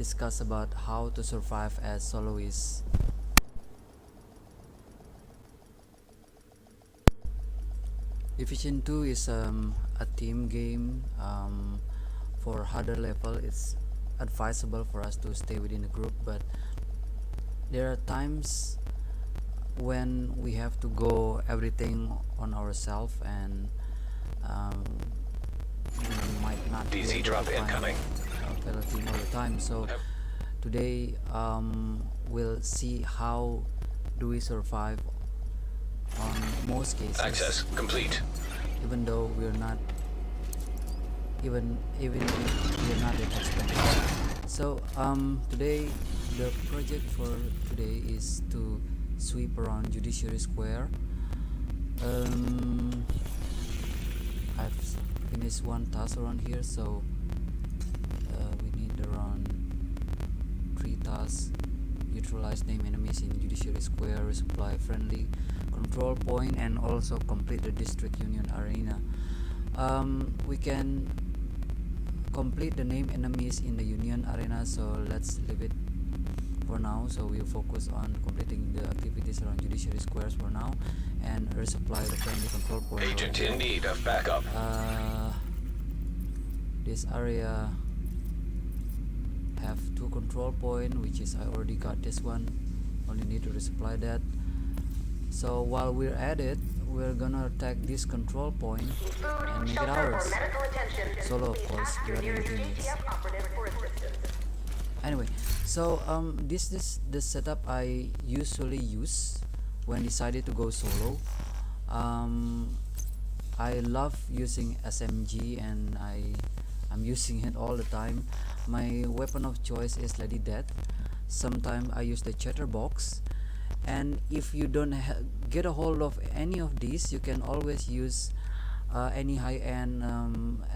discuss about how to survive as Soloist. Division 2 is a team game. For harder level, it's advisable for us to stay within a group, but there are times when we have to go everything on ourselves, and we might not be DZ able drop to find incoming. a fellow team all the time. So today we'll see how do we survive on most cases, Access complete. even though we're not even if we're not that expert. So today the project for today is to sweep around Judiciary Square. I've finished one task around here, so we need around 3 tasks. Neutralize name enemies in Judiciary Square, resupply friendly control point, and also complete the District Union Arena. We can complete the name enemies in the Union Arena, so let's leave it for now. So we'll focus on completing the activities around Judiciary Squares for now and resupply the friendly control point. Agent in need of backup. This area have 2 control point, which is I already got this one, only need to resupply that. So while we're at it, we're gonna attack this control point and make it ours. Solo, of course, without anything else. Anyway, so this is the setup I usually use when decided to go solo. I love using SMG, and I'm using it all the time. My weapon of choice is Lady Death. Sometimes I use the Chatterbox, and if you don't get a hold of any of these, you can always use any high-end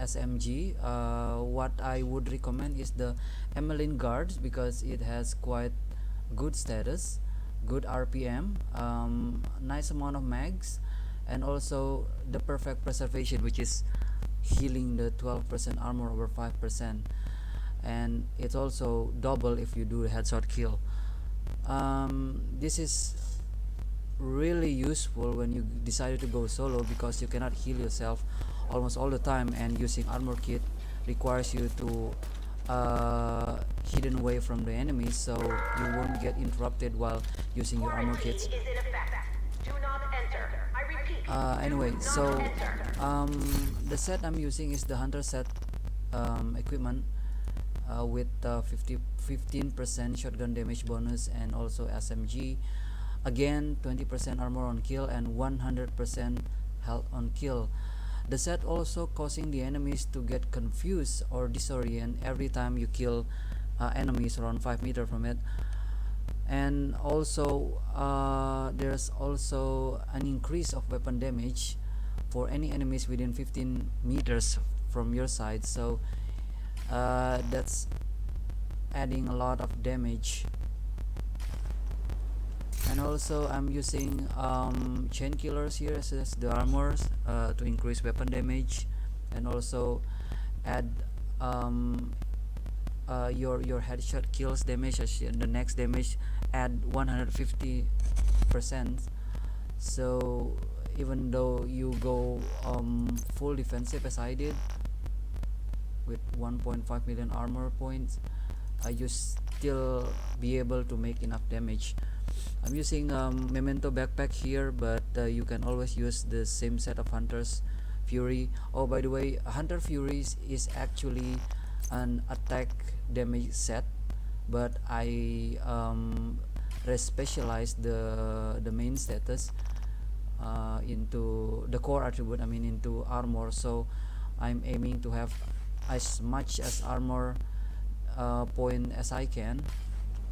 SMG. What I would recommend is the Emmeline Guards, because it has quite good status, good RPM, nice amount of mags, and also the perfect preservation, which is healing the 12% armor over 5%, and it's also double if you do a headshot kill. This is really useful when you decided to go solo, because you cannot heal yourself almost all the time, and using armor kit requires you to hidden away from the enemies, so you won't get interrupted while using your armor kits. Anyway, so the set I'm using is the hunter set equipment with 15% shotgun damage bonus, and also SMG, again 20% armor on kill and 100% health on kill. The set also causing the enemies to get confused or disorient every time you kill enemies around 5 meters from it. And also there's also an increase of weapon damage for any enemies within 15 meters from your side, so that's adding a lot of damage. And also I'm using chain killers here as the armors to increase weapon damage, and also add your headshot kills damage as the next damage add 150%. So even though you go full defensive as I did with 1.5 million armor points, you still be able to make enough damage. I'm using Memento backpack here, but you can always use the same set of Hunter's Fury. Oh, by the way, Hunter Fury is actually an attack damage set, but I respecialized the main status into the core attribute, I mean into armor, so I'm aiming to have as much as armor point as I can,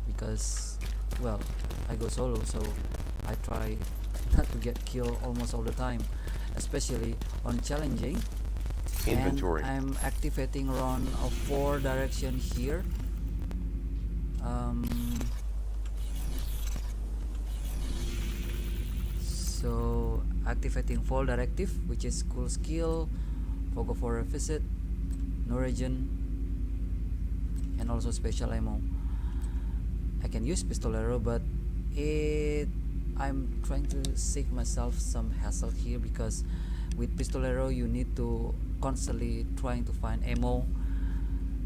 because well, I go solo, so I try not to get killed almost all the time, especially on challenging. Inventory. And I'm activating around 4 direction here. So activating fall directive, which is cool skill, fog of horror visit, no region, and also special ammo. I can use pistolero, but I'm trying to save myself some hassle here, because with pistolero you need to constantly trying to find ammo,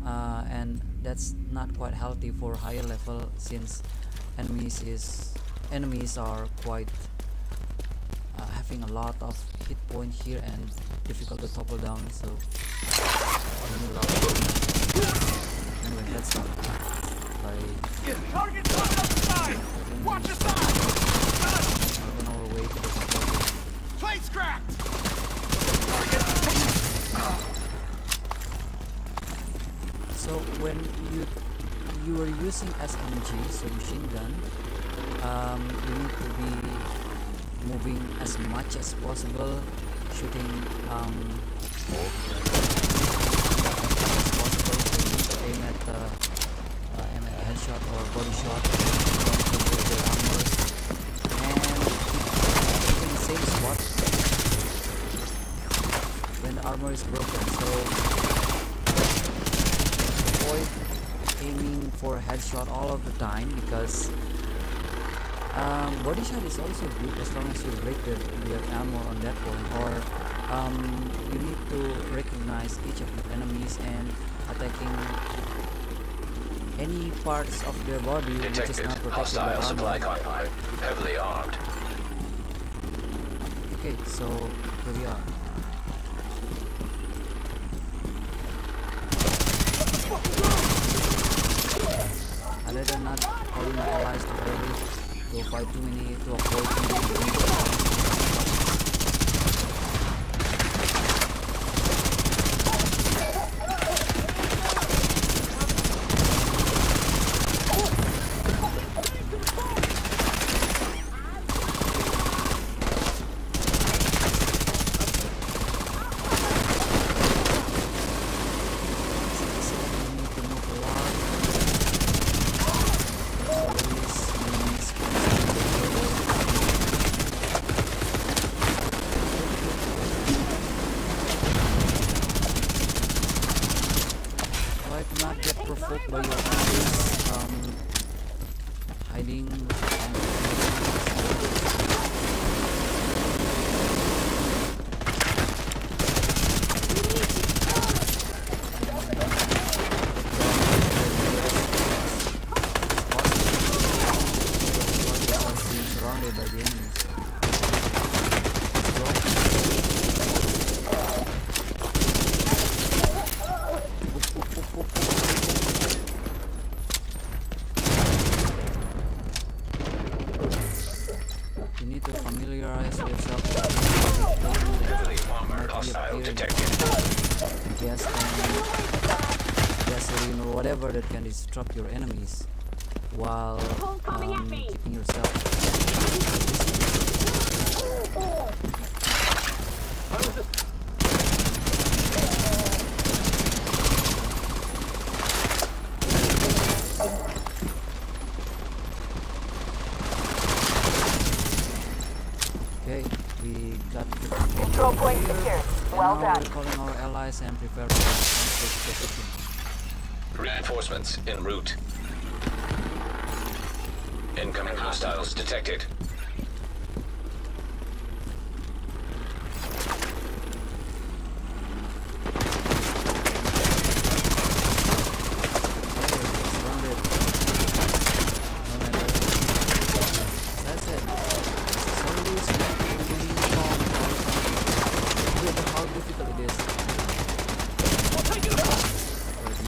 and that's not quite healthy for higher level, since enemies are quite having a lot of hit point here and difficult to topple down. So anyway, let's start by Target's on the side! Watch the side! moving our way to the top. Plate's cracked! So when you are using SMG, so machine gun, you need to be moving as much as possible, shooting as possible. So you need to aim at a headshot or body shot from the armor, and keep in the same spot when the armor is broken. So avoid aiming for a headshot all of the time, because body shot is also good as long as you break the ammo on that point, or you need to recognize each of the enemies and attacking any parts of their body which is Detected. not protected by Hostile armor. supply convoy. Heavily armed. Okay, so here we are. I rather not calling my allies too early to fight too many, to avoid too many enemies. Not get provoked by your enemies hiding surrounded by the enemies. You need to familiarize yourself with Heavily armored hostile detected. gas tank, gasoline, or whatever that can disrupt your enemies, while keeping yourself. Okay, we got the Control point secured. Well now done. we're calling our allies and prepare for position. Reinforcements en route. Incoming hostiles detected.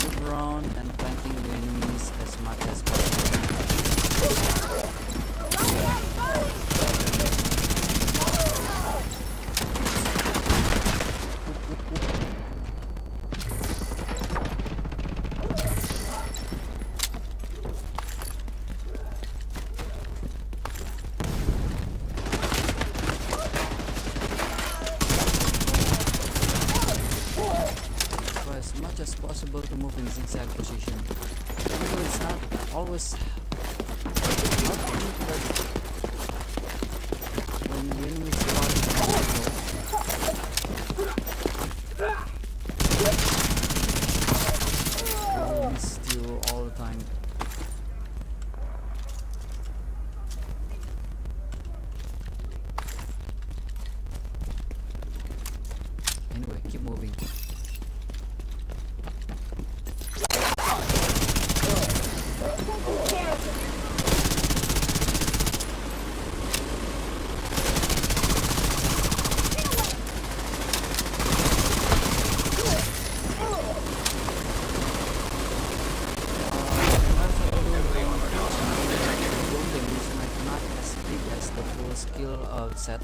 Move around and flanking the enemies as much as possible. Try as much as possible to move in zigzag position. Even though it's not always helpful, but when the enemy is spotted you will miss you set,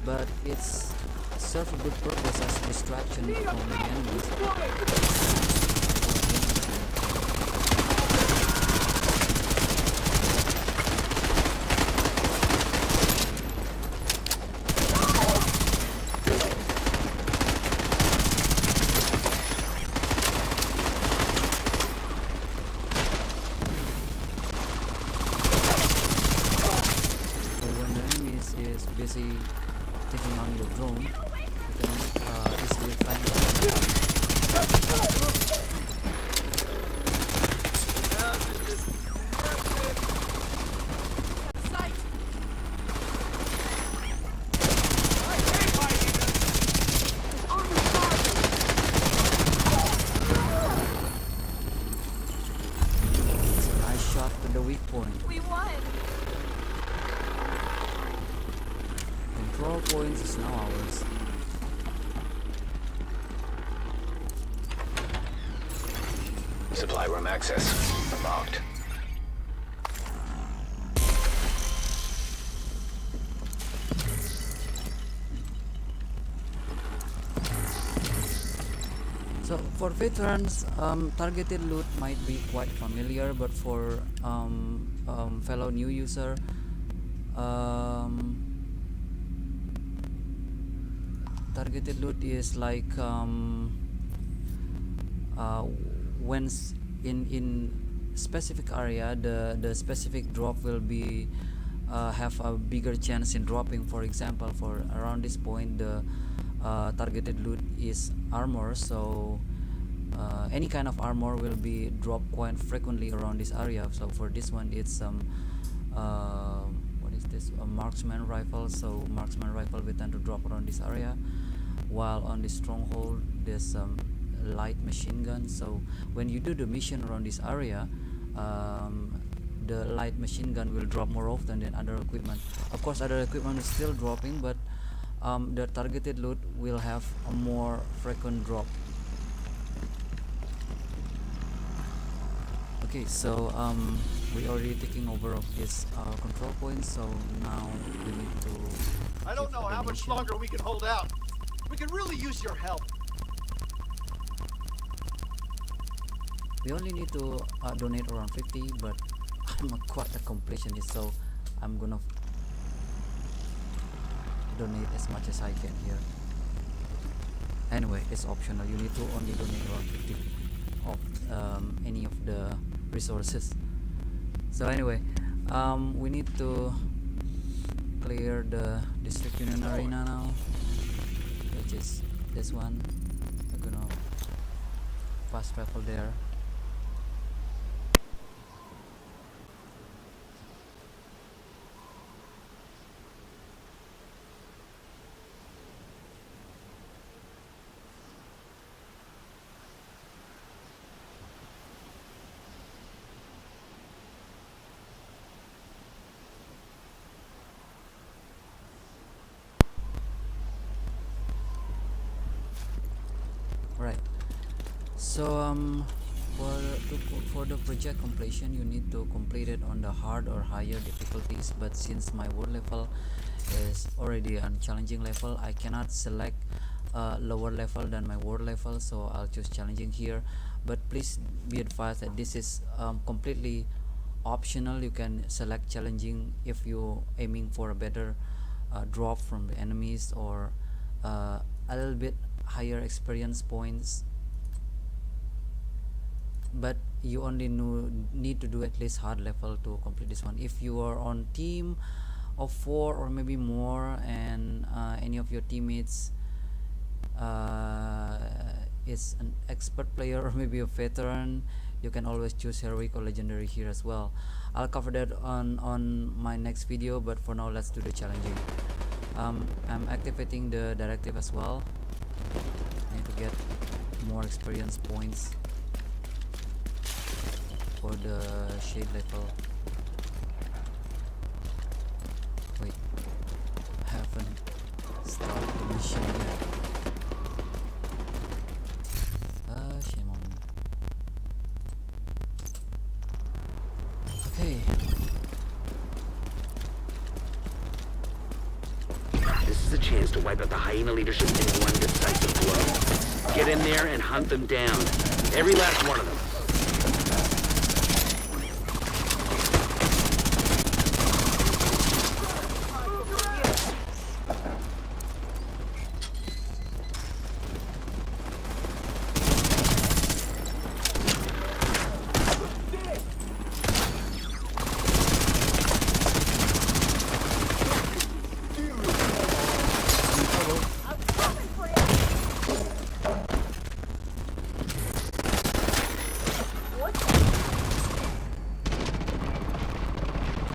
but it's serve a good purpose as distraction from the enemies. So when the enemy is busy taking on your drone, you can easily find them. Sight! I hate hiding! On the It's a nice shot to the weak point. We won. Control points is now ours. Supply room access unlocked. So for veterans, targeted loot might be quite familiar, but for fellow new user, targeted loot is like when in specific area, the specific drop will be have a bigger chance in dropping. For example, for around this point, the targeted loot is armor, so any kind of armor will be dropped quite frequently around this area. So for this one, it's some what is this, a marksman rifle. So marksman rifle will tend to drop around this area, while on the stronghold there's some light machine gun. So when you do the mission around this area, the light machine gun will drop more often than other equipment. Of course, other equipment is still dropping, but the targeted loot will have a more frequent drop. Okay, so we already taking over of this control point, so now we need to I don't know how much mission. longer we can hold out. We could really use your help. We only need to donate around 50, but I'm quite a completionist, so I'm gonna donate as much as I can here. Anyway, it's optional. You need to only donate around 50 of any of the resources. So anyway, we need to clear the district union arena now, which is this one. We're gonna fast travel there. Right. So for the project completion, you need to complete it on the hard or higher difficulties. But since my world level is already on challenging level, I cannot select lower level than my world level, so I'll choose challenging here. But please be advised that this is completely optional. You can select challenging if you're aiming for a better drop from the enemies, or a little bit higher experience points, but you only need to do at least hard level to complete this one. If you are on team of 4 or maybe more, and any of your teammates is an expert player or maybe a veteran, you can always choose heroic or legendary here as well. I'll cover that on my next video, but for now let's do the challenging. I'm activating the directive as well. I need to get more experience points for the shade level. Wait, I haven't started the mission yet. Shame on me. Okay. is to wipe out the hyena leadership in one decisive blow. Get in there and hunt them down. Every last one of them.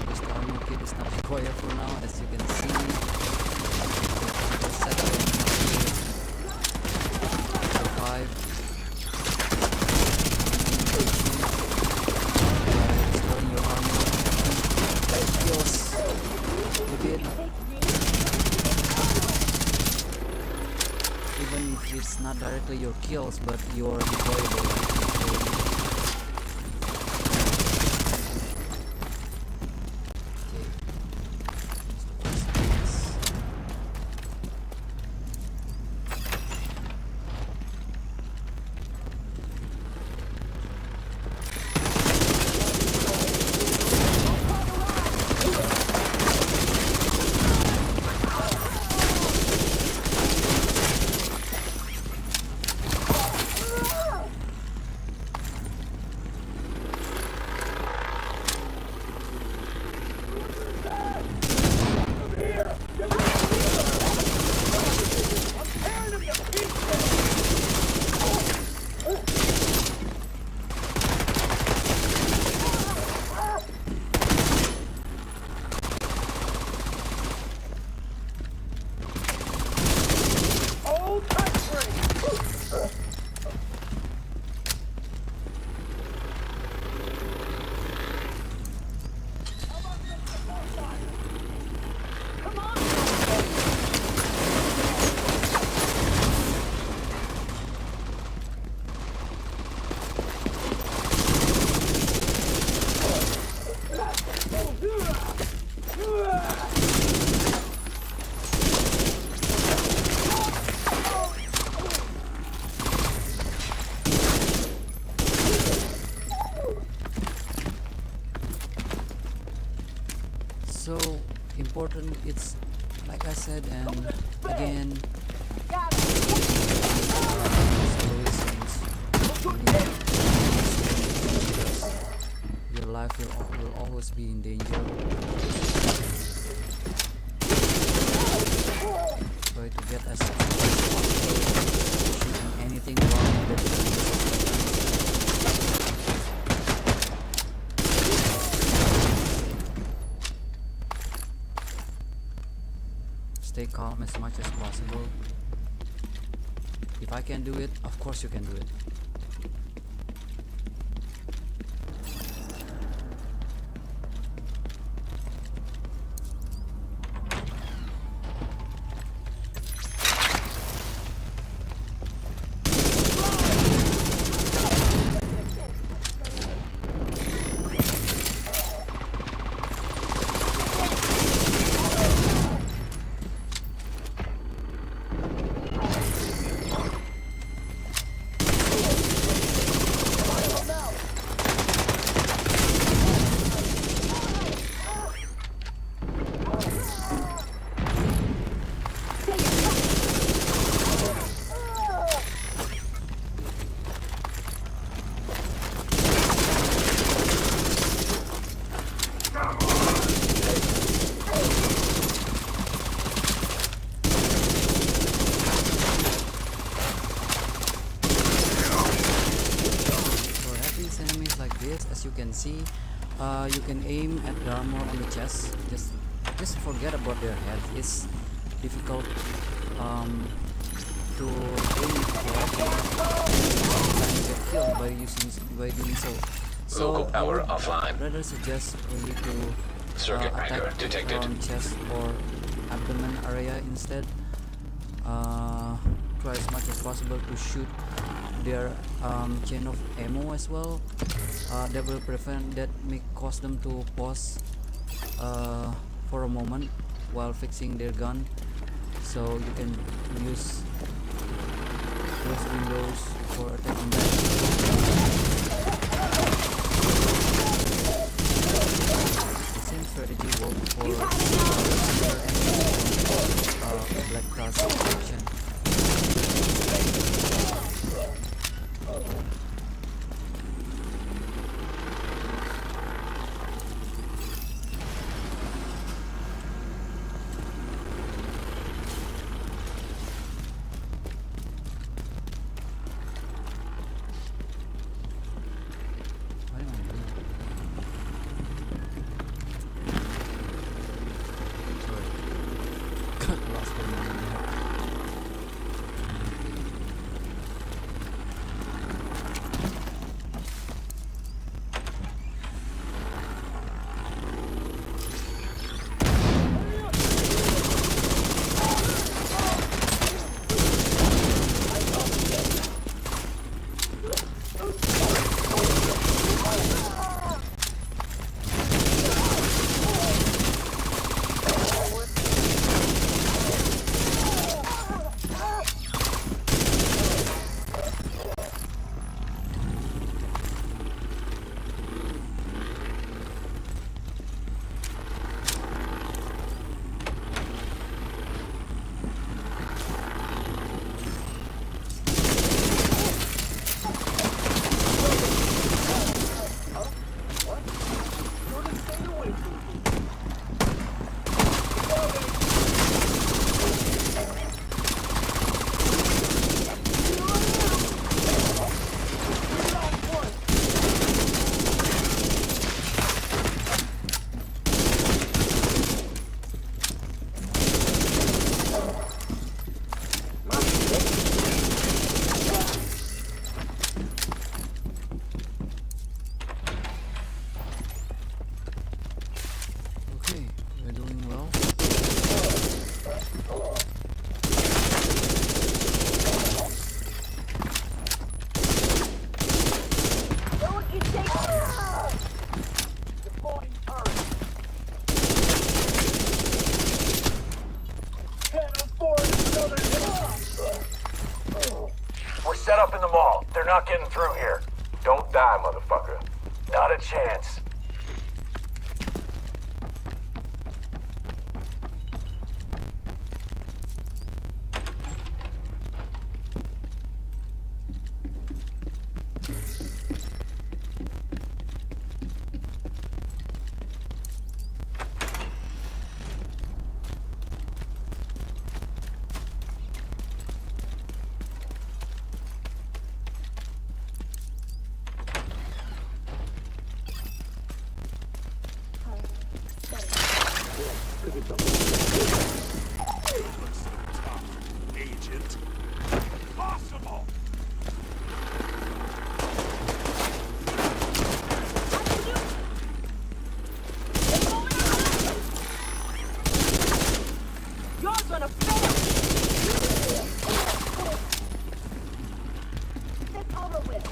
This armor kit is not required for now, as you can see. Set up survive. Restoring your armor. Kills a bit. Even if it's not directly your kills, but your deployable. So important, it's like I said, and again, your life will always be in danger. Try to get as much as possible. Shooting anything wrong that stay calm as much as possible. If I can do it, of course you can do it. As you can see, you can aim at the armor on the chest. Just forget about their head. It's difficult to aim correctly and get killed by doing so. Local So power I would offline. rather suggest for you to Circuit breaker attack detected. around chest or abdomen area instead. Try as much as possible to shoot their chain of ammo as well. That will prevent, that may cause them to pause for a moment while fixing their gun. so you can use those windows for attacking them. The same strategy works for black task action. What am I doing? Sorry. Got lost for a moment there. Okay, we're doing well. We're set up in the mall. They're not getting through here. Don't die, motherfucker. Not a chance. Agent. Possible. You're gonna fail! It's over with.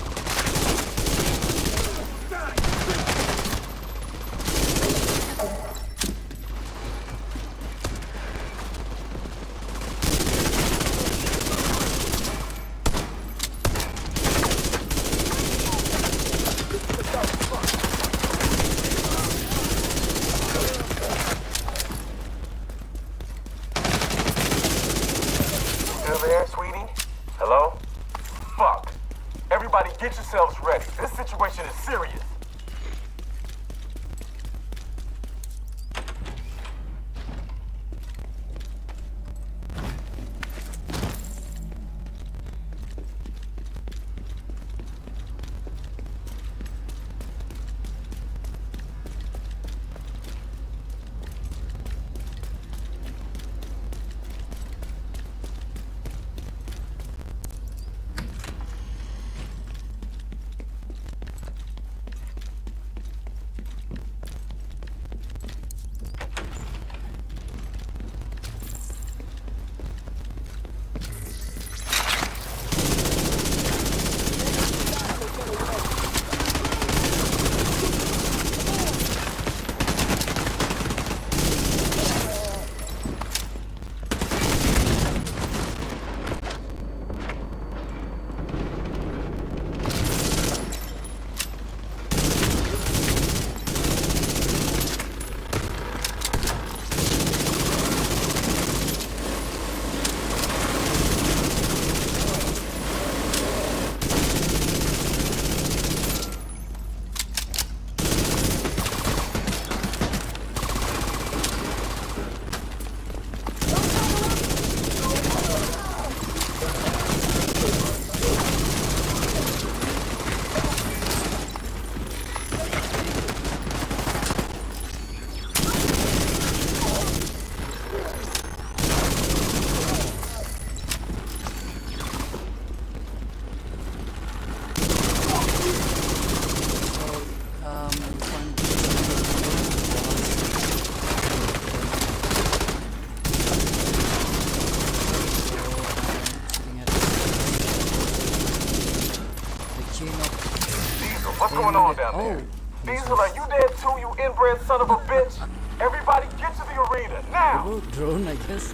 Diesel, are you dead too, you inbred son of a bitch? Everybody get to the arena, now! Oh, drone, I guess.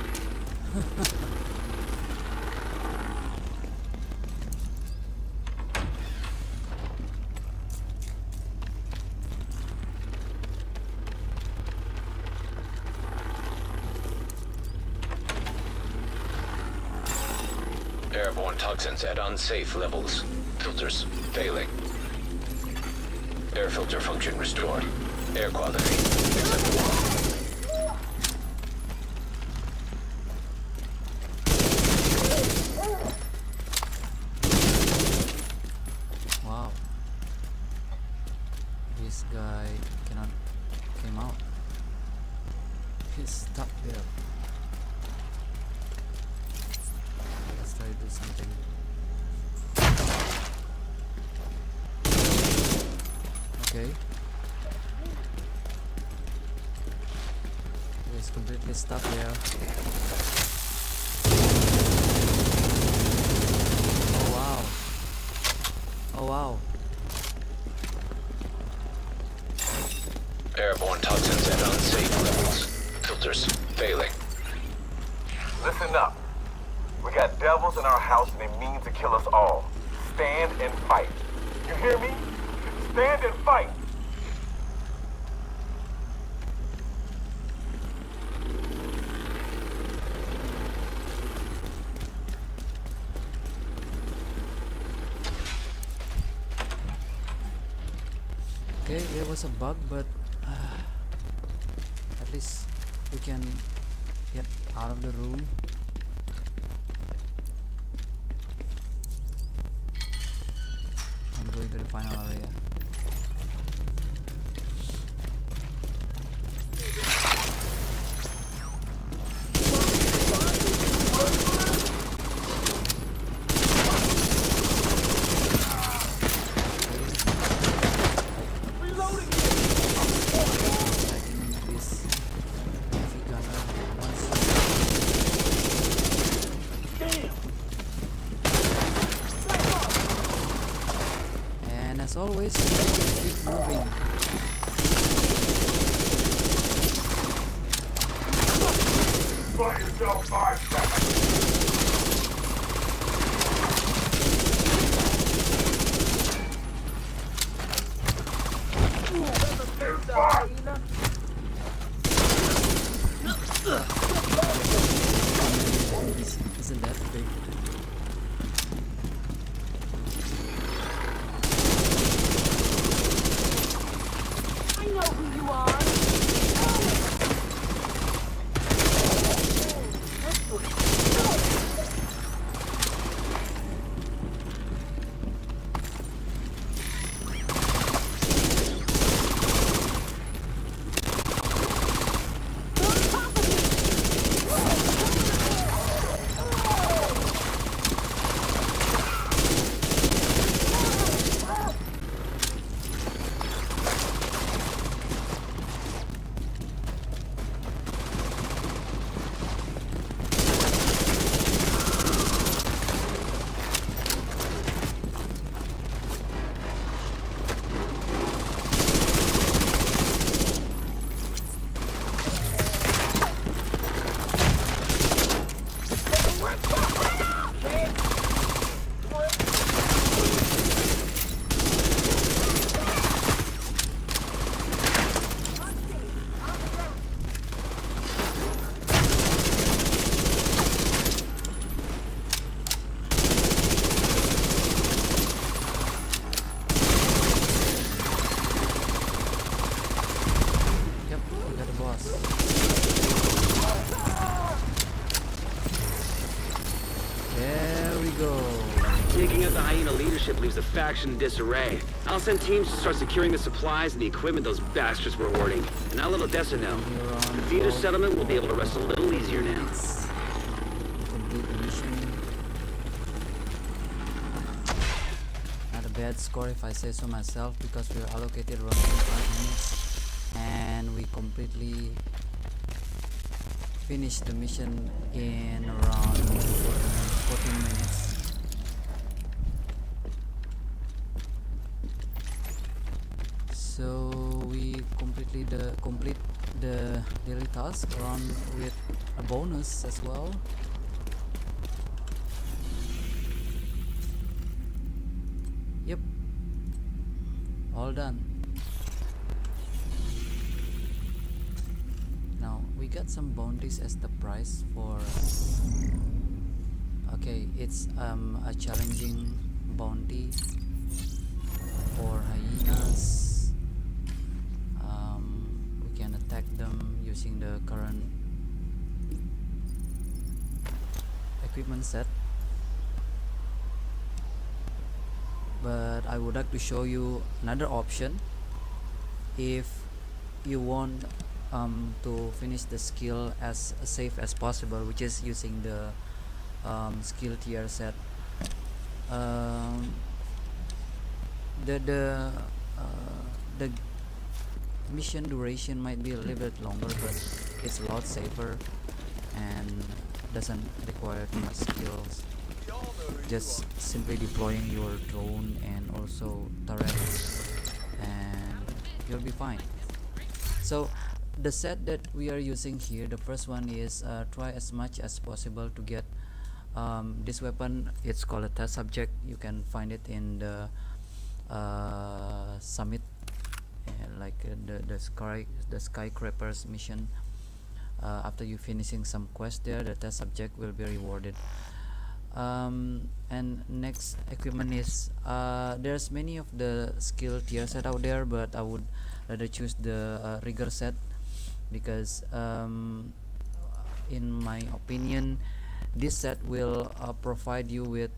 Airborne toxins at unsafe levels. Filters failing. Air filter function restored. Air quality acceptable. Wow. This guy cannot came out. He's stuck there. Let's try to do something. Okay. He's completely stuck there. Oh wow. Oh wow. Airborne toxins at unsafe levels. Filters failing. Listen up. We got devils in our house and they mean to kill us all. Stand and fight. You hear me? Stand and fight. Okay, there was a bug, but at least we can get out of the room. I'm going to the final area. This heavy gunner once. And as always, keep moving. Buy yourself 5 seconds. Isn't that big? I know who you are. Yep, we got the boss. There we go. Taking out the hyena leadership leaves the faction in disarray. I'll send teams to start securing the supplies and the equipment those bastards were hoarding. And I'll let Odessa know. We're on The theater settlement will be able to rest a little easier now. minutes. Complete the mission. Not a bad score if I say so myself, because we are allocated around 25 minutes and we completely finished the mission in around 14 minutes. So we complete the daily task, run with a bonus as well. Yep, all done. Now we got some bounties as the price for. Okay, it's a challenging bounty for hyenas. We can attack them using the current equipment set, but I would like to show you another option if you want to finish the skill as safe as possible, which is using the skill tier set. The mission duration might be a little bit longer, but it's a lot safer and doesn't require too much skills. Just simply deploying your drone and also turrets, and you'll be fine. So the set that we are using here, the first one is try as much as possible to get this weapon. It's called a test subject. You can find it in the summit, like the skyscrapers mission. After you finishing some quest there, the test subject will be rewarded. And next equipment is there's many of the skill tier set out there, but I would rather choose the rigor set because in my opinion this set will provide you with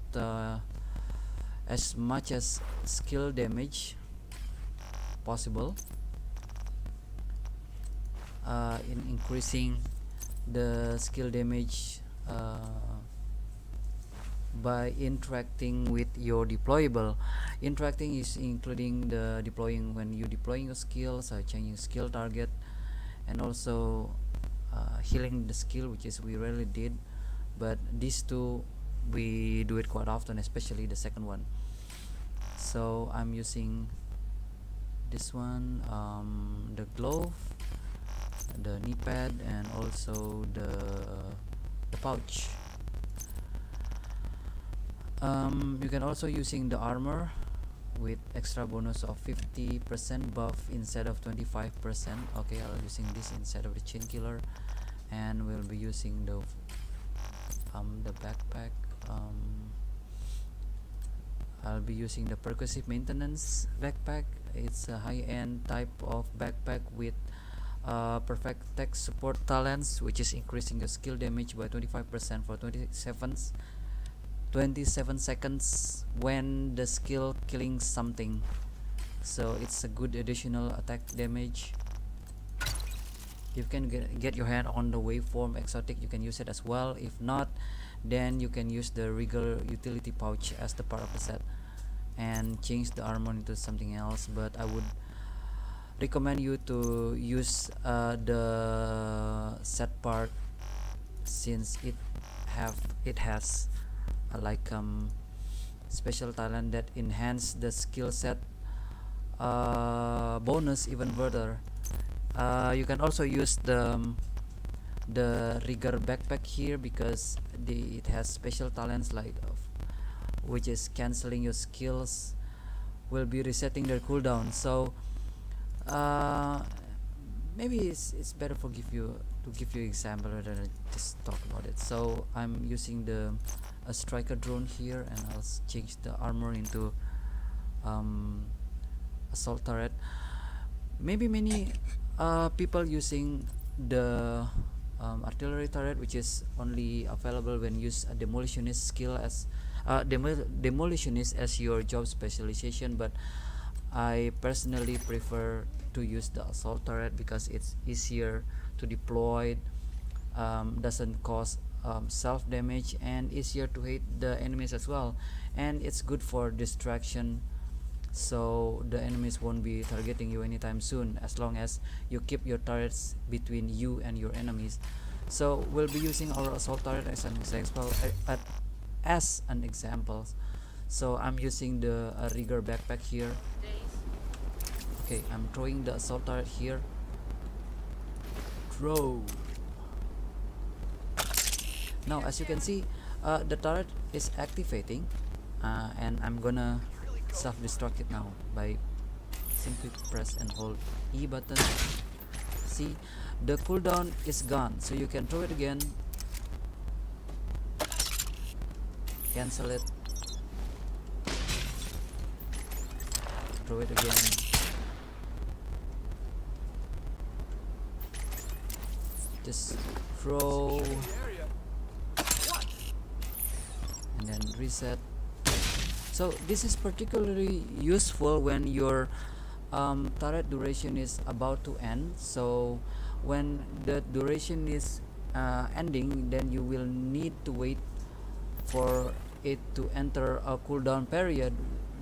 as much as skill damage possible in increasing the skill damage by interacting with your deployable. Interacting is including the deploying when you deploying your skills, changing skill target, and also healing the skill, which is we rarely did, but these two we do it quite often, especially the second one. So I'm using this one, the glove, the knee pad, and also the pouch. You can also using the armor with extra bonus of 50% buff instead of 25%. Okay, I'll using this instead of the chain killer, and we'll be using the backpack. I'll be using the percussive maintenance backpack. It's a high-end type of backpack with perfect tech support talents, which is increasing the skill damage by 25% for 27 seconds when the skill killing something. So it's a good additional attack damage. You can get your hand on the waveform exotic, you can use it as well. If not, then you can use the regular utility pouch as the part of the set and change the armor into something else. But I would recommend you to use the set part, since it has like special talent that enhance the skill set bonus even further. You can also use the rigor backpack here because it has special talents like which is canceling your skills, will be resetting their cooldown. So maybe it's better to give you example rather than just talk about it. So I'm using a striker drone here, and I'll change the armor into assault turret. Maybe many people using the artillery turret, which is only available when use a demolitionist skill as demolitionist as your job specialization, but I personally prefer to use the assault turret because it's easier to deploy, doesn't cause self damage, and easier to hit the enemies as well, and it's good for distraction, so the enemies won't be targeting you anytime soon as long as you keep your turrets between you and your enemies. So we'll be using our assault turret as an example. So I'm using the rigor backpack here. Okay, I'm throwing the assault turret here. Throw. Now as you can see, the turret is activating, and I'm gonna self-destruct it now by simply press and hold E button. See, the cooldown is gone, so you can throw it again, cancel it, throw it again, just throw and then reset. So this is particularly useful when your turret duration is about to end. So when the duration is ending, then you will need to wait for it to enter a cooldown period.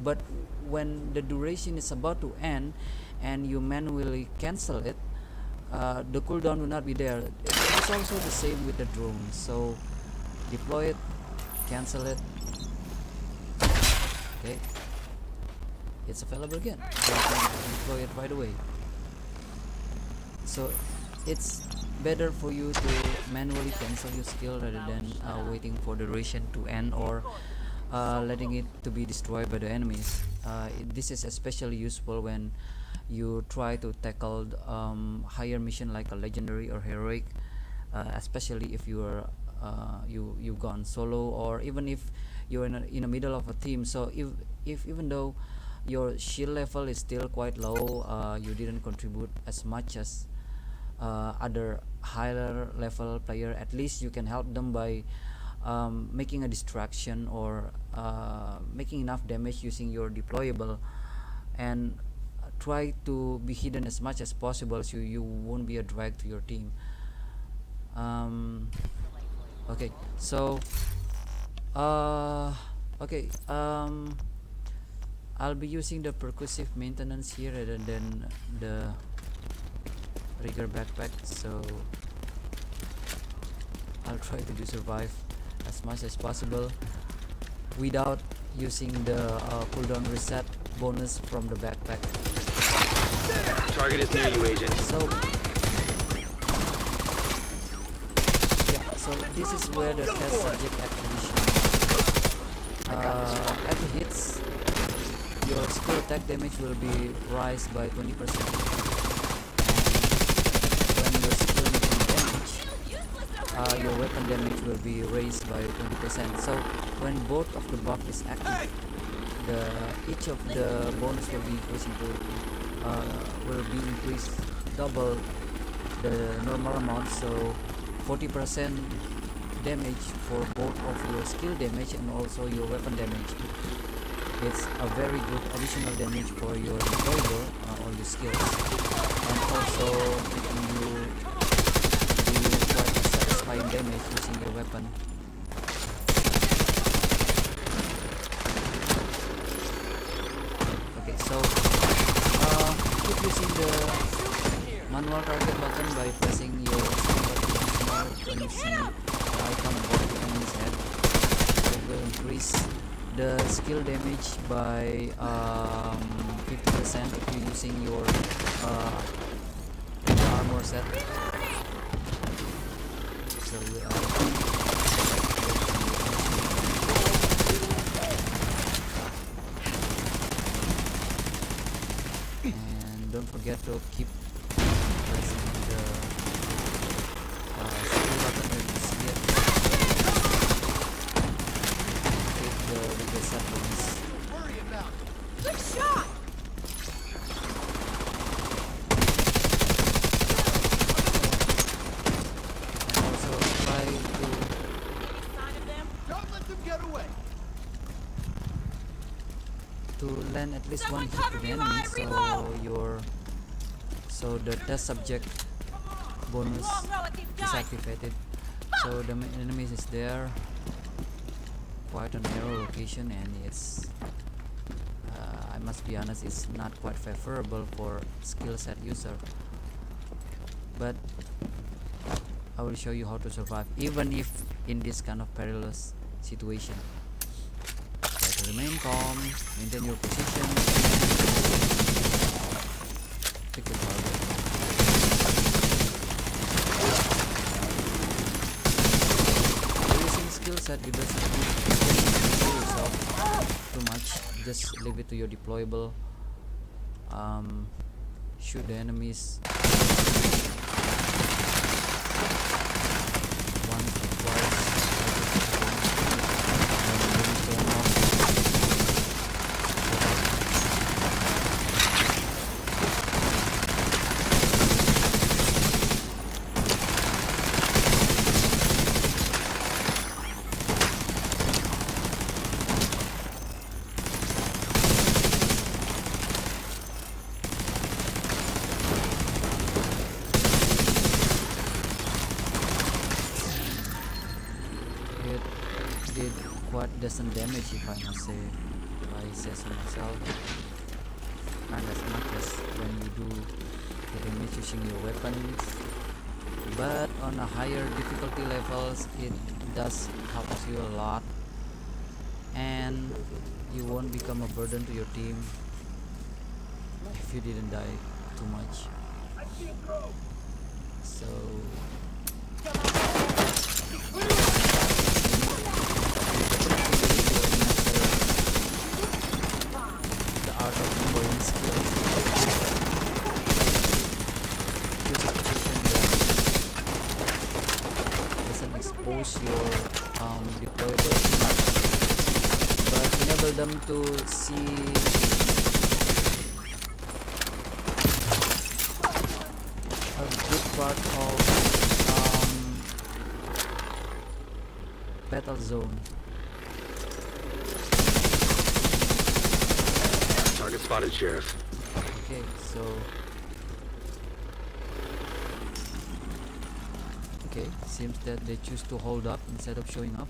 But when the duration is about to end and you manually cancel it, the cooldown will not be there. It's also the same with the drone. So deploy it, cancel it. Okay, it's available again. You can deploy it right away. So it's better for you to manually cancel your skill rather than waiting for the duration to end or letting it to be destroyed by the enemies. This is especially useful when you try to tackle higher mission like a legendary or heroic, especially if you are you've gone solo, or even if you're in the middle of a team. So if even though your shield level is still quite low, you didn't contribute as much as other higher level player, at least you can help them by making a distraction or making enough damage using your deployable, and try to be hidden as much as possible so you won't be a drag to your team. Okay, so okay, I'll be using the percussive maintenance here rather than the rigger backpack, so I'll try to survive as much as possible without using the cooldown reset bonus from the backpack. Target is near you, Agent. So yeah, so this is where the test subject activation. Every hits, your skill attack damage will be raised by 20%. And when your skill making damage, your weapon damage will be raised by 20%. So when both of the buff is active, each of the bonus will be increased double the normal amount. So 40% damage for both of your skill damage and also your weapon damage. It's a very good additional damage for your deployable or your skills, and also making you do quite satisfying damage using your weapon. Okay, so keep using the manual target button by pressing your button once more when you see the icon above the enemy's head. It will increase the skill damage by 50% if you're using your armor set. So we are and don't forget to keep pressing the skill button when you see it. Take the set bonus. Good shot! And also try Don't let them get away. to land at least Someone one hit to cover the me enemy, while I reload! so the test subject bonus Long relative is die! activated. So the enemies is there, quite a narrow location, and it's I must be honest, it's not quite favorable for skill set user, but I will show you how to survive even if in this kind of perilous situation. Try to remain calm, maintain your position, pick the target. Using skill set, you doesn't need to kill yourself too much. Just leave it to your deployable. Shoot the enemies once or twice. Did quite decent damage, if I must say, if I say so myself, and as much as when you do the damage using your weapons, but on a higher difficulty levels it does help you a lot, and you won't become a burden to your team if you didn't die too much. So the art of deploying skills, choose a position that doesn't expose your deployable too much, but enable them to see a good part of battle zone. Target spotted, Sheriff. Okay, so seems that they choose to hold up instead of showing up.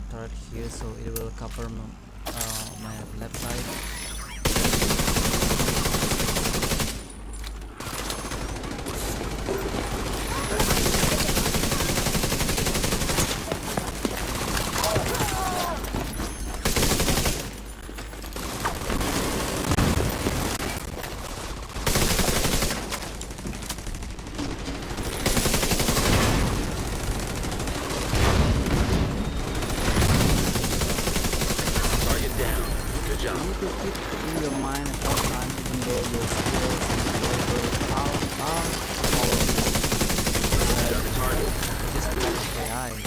Turret here, so it will cover my left side. You need to keep in your mind at all times, even though your skills and are just like AI. It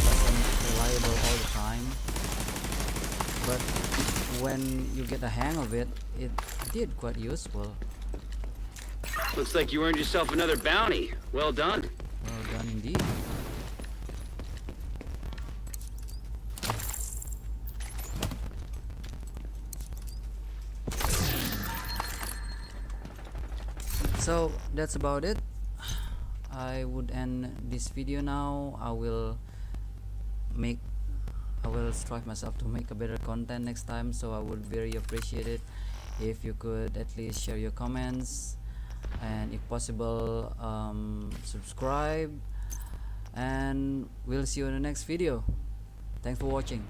wasn't reliable all the time, but when you get the hang of it, it did quite useful. Looks like you earned yourself another bounty. Well done. Well done indeed. So that's about it. I would end this video now. I will strive myself to make a better content next time, so I would very appreciate it if you could at least share your comments, and if possible subscribe, and we'll see you in the next video. Thanks for watching.